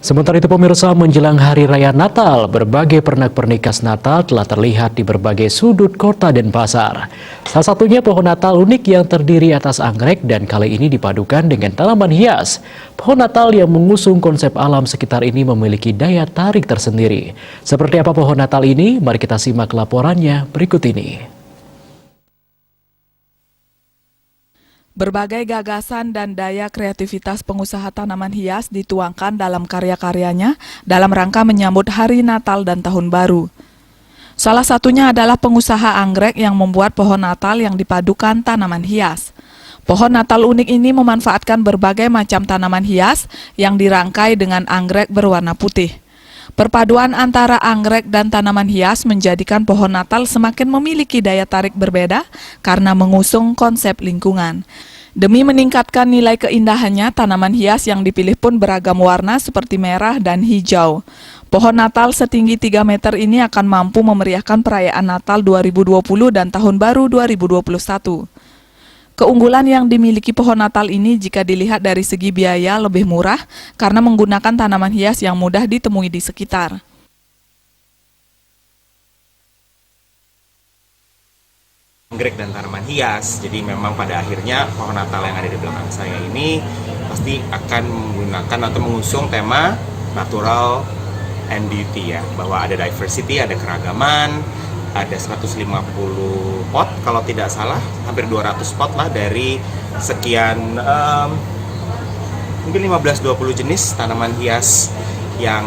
Sementara itu pemirsa, menjelang Hari Raya Natal, berbagai pernak-pernik khas Natal telah terlihat di berbagai sudut kota dan pasar. Salah satunya pohon Natal unik yang terdiri atas anggrek dan kali ini dipadukan dengan tanaman hias. Pohon Natal yang mengusung konsep alam sekitar ini memiliki daya tarik tersendiri. Seperti apa pohon Natal ini? Mari kita simak laporannya berikut ini. Berbagai gagasan dan daya kreativitas pengusaha tanaman hias dituangkan dalam karya-karyanya dalam rangka menyambut Hari Natal dan Tahun Baru. Salah satunya adalah pengusaha anggrek yang membuat pohon Natal yang dipadukan tanaman hias. Pohon Natal unik ini memanfaatkan berbagai macam tanaman hias yang dirangkai dengan anggrek berwarna putih. Perpaduan antara anggrek dan tanaman hias menjadikan pohon Natal semakin memiliki daya tarik berbeda karena mengusung konsep lingkungan. Demi meningkatkan nilai keindahannya, tanaman hias yang dipilih pun beragam warna seperti merah dan hijau. Pohon Natal setinggi 3 meter ini akan mampu memeriahkan perayaan Natal 2020 dan Tahun Baru 2021. Keunggulan yang dimiliki pohon Natal ini jika dilihat dari segi biaya lebih murah karena menggunakan tanaman hias yang mudah ditemui di sekitar. Anggrek dan tanaman hias, jadi memang pada akhirnya pohon Natal yang ada di belakang saya ini pasti akan menggunakan atau mengusung tema natural and beauty ya, bahwa ada diversity, ada keragaman. Ada 150 pot kalau tidak salah, hampir 200 pot lah dari sekian mungkin 15-20 jenis tanaman hias yang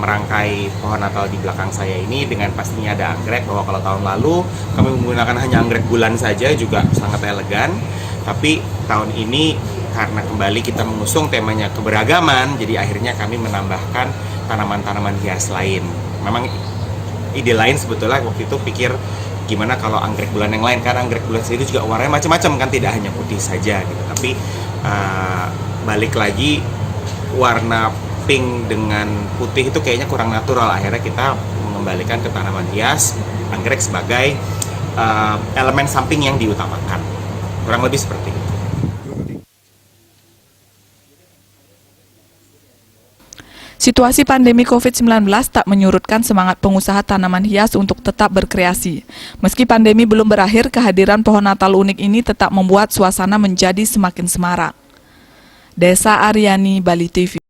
merangkai pohon Natal di belakang saya ini. Dengan pastinya ada anggrek, bahwa kalau tahun lalu kami menggunakan hanya anggrek bulan saja juga sangat elegan, tapi tahun ini karena kembali kita mengusung temanya keberagaman, jadi akhirnya kami menambahkan tanaman-tanaman hias lain. Memang ide lain sebetulnya waktu itu pikir gimana kalau anggrek bulan yang lain, karena anggrek bulan itu juga warnanya macam-macam kan, tidak hanya putih saja gitu. Tapi balik lagi, warna pink dengan putih itu kayaknya kurang natural. Akhirnya kita mengembalikan ke tanaman hias, anggrek sebagai elemen samping yang diutamakan. Kurang lebih seperti itu. Situasi pandemi COVID-19 tak menyurutkan semangat pengusaha tanaman hias untuk tetap berkreasi. Meski pandemi belum berakhir, kehadiran pohon Natal unik ini tetap membuat suasana menjadi semakin semarak. Desa Aryani, Bali TV.